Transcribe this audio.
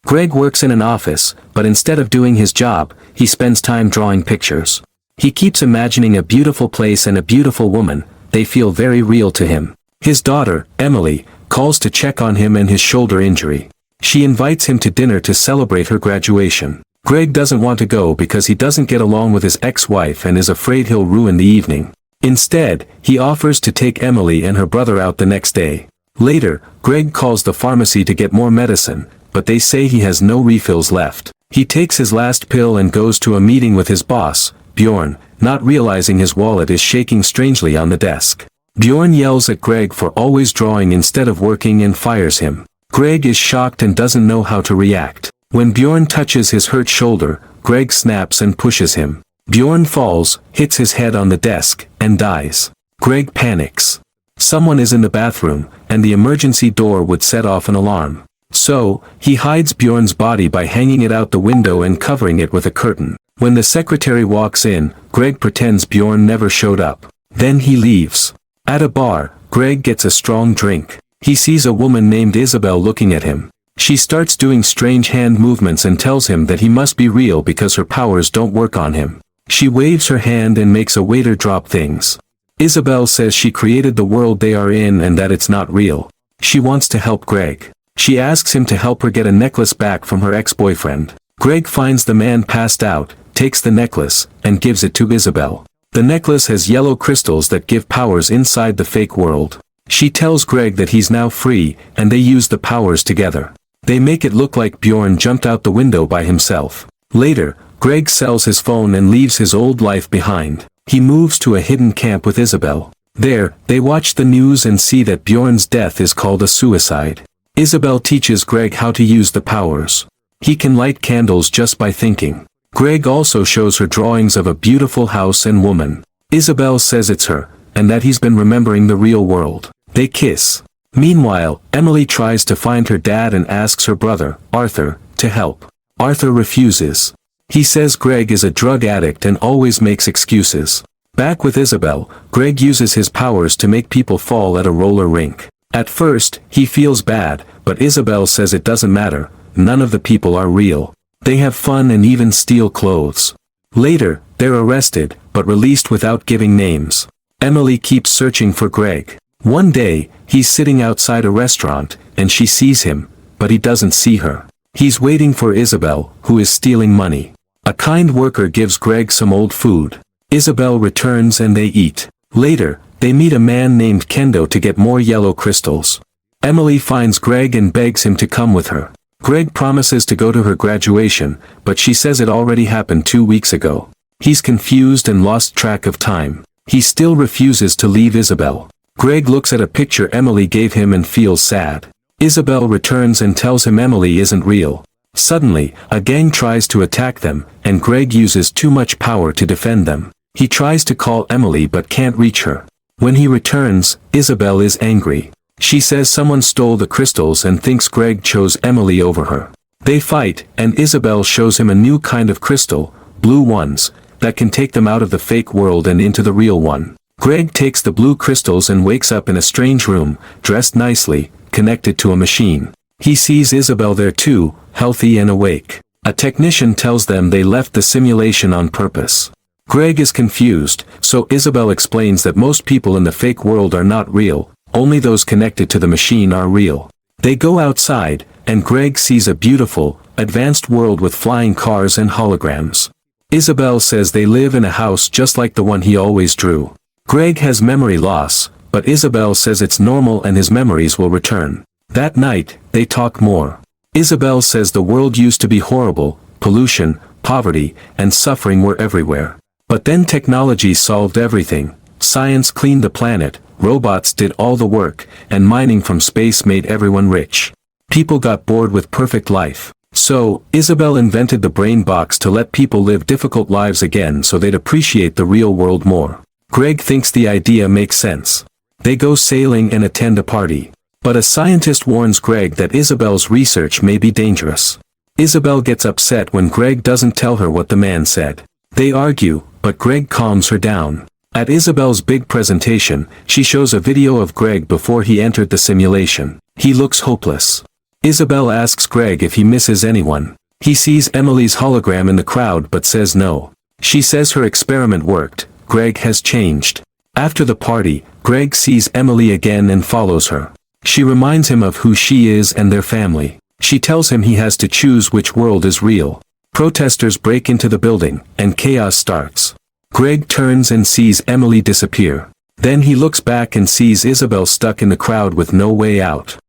Greg works in an office, but instead of doing his job, he spends time drawing pictures. He keeps imagining a beautiful place and a beautiful woman. They feel very real to him. His daughter, Emily, calls to check on him and his shoulder injury. She invites him to dinner to celebrate her graduation. Greg doesn't want to go because he doesn't get along with his ex-wife and is afraid he'll ruin the evening. Instead, he offers to take Emily and her brother out the next day. Later, Greg calls the pharmacy to get more medicine, but they say he has no refills left. He takes his last pill and goes to a meeting with his boss, Bjorn, not realizing his wallet is shaking strangely on the desk. Bjorn yells at Greg for always drawing instead of working and fires him. Greg is shocked and doesn't know how to react. When Bjorn touches his hurt shoulder, Greg snaps and pushes him. Bjorn falls, hits his head on the desk, and dies. Greg panics. Someone is in the bathroom, and the emergency door would set off an alarm. So, he hides Bjorn's body by hanging it out the window and covering it with a curtain. When the secretary walks in, Greg pretends Bjorn never showed up. Then he leaves. At a bar, Greg gets a strong drink. He sees a woman named Isabel looking at him. She starts doing strange hand movements and tells him that he must be real because her powers don't work on him. She waves her hand and makes a waiter drop things. Isabel says she created the world they are in and that it's not real. She wants to help Greg. She asks him to help her get a necklace back from her ex-boyfriend. Greg finds the man passed out, takes the necklace, and gives it to Isabel. The necklace has yellow crystals that give powers inside the fake world. She tells Greg that he's now free, and they use the powers together. They make it look like Bjorn jumped out the window by himself. Later, Greg sells his phone and leaves his old life behind. He moves to a hidden camp with Isabel. There, they watch the news and see that Bjorn's death is called a suicide. Isabel teaches Greg how to use the powers. He can light candles just by thinking. Greg also shows her drawings of a beautiful house and woman. Isabel says it's her, and that he's been remembering the real world. They kiss. Meanwhile, Emily tries to find her dad and asks her brother, Arthur, to help. Arthur refuses. He says Greg is a drug addict and always makes excuses. Back with Isabel, Greg uses his powers to make people fall at a roller rink. At first, he feels bad, but Isabel says it doesn't matter, none of the people are real. They have fun and even steal clothes. Later, they're arrested, but released without giving names. Emily keeps searching for Greg. One day, he's sitting outside a restaurant, and she sees him, but he doesn't see her. He's waiting for Isabel, who is stealing money. A kind worker gives Greg some old food. Isabel returns and they eat. Later, they meet a man named Kendo to get more yellow crystals. Emily finds Greg and begs him to come with her. Greg promises to go to her graduation, but she says it already happened 2 weeks ago. He's confused and lost track of time. He still refuses to leave Isabel. Greg looks at a picture Emily gave him and feels sad. Isabel returns and tells him Emily isn't real. Suddenly, a gang tries to attack them, and Greg uses too much power to defend them. He tries to call Emily but can't reach her. When he returns, Isabel is angry. She says someone stole the crystals and thinks Greg chose Emily over her. They fight, and Isabel shows him a new kind of crystal, blue ones, that can take them out of the fake world and into the real one. Greg takes the blue crystals and wakes up in a strange room, dressed nicely, connected to a machine. He sees Isabel there too, healthy and awake. A technician tells them they left the simulation on purpose. Greg is confused, so Isabel explains that most people in the fake world are not real, only those connected to the machine are real. They go outside, and Greg sees a beautiful, advanced world with flying cars and holograms. Isabel says they live in a house just like the one he always drew. Greg has memory loss, but Isabel says it's normal and his memories will return. That night, they talk more. Isabel says the world used to be horrible, pollution, poverty, and suffering were everywhere. But then technology solved everything. Science cleaned the planet, robots did all the work, and mining from space made everyone rich. People got bored with perfect life. So, Isabel invented the brain box to let people live difficult lives again so they'd appreciate the real world more. Greg thinks the idea makes sense. They go sailing and attend a party. But a scientist warns Greg that Isabel's research may be dangerous. Isabel gets upset when Greg doesn't tell her what the man said. They argue, but Greg calms her down. At Isabel's big presentation, she shows a video of Greg before he entered the simulation. He looks hopeless. Isabel asks Greg if he misses anyone. He sees Emily's hologram in the crowd but says no. She says her experiment worked, Greg has changed. After the party, Greg sees Emily again and follows her. She reminds him of who she is and their family. She tells him he has to choose which world is real. Protesters break into the building, and chaos starts. Greg turns and sees Emily disappear. Then he looks back and sees Isabel stuck in the crowd with no way out.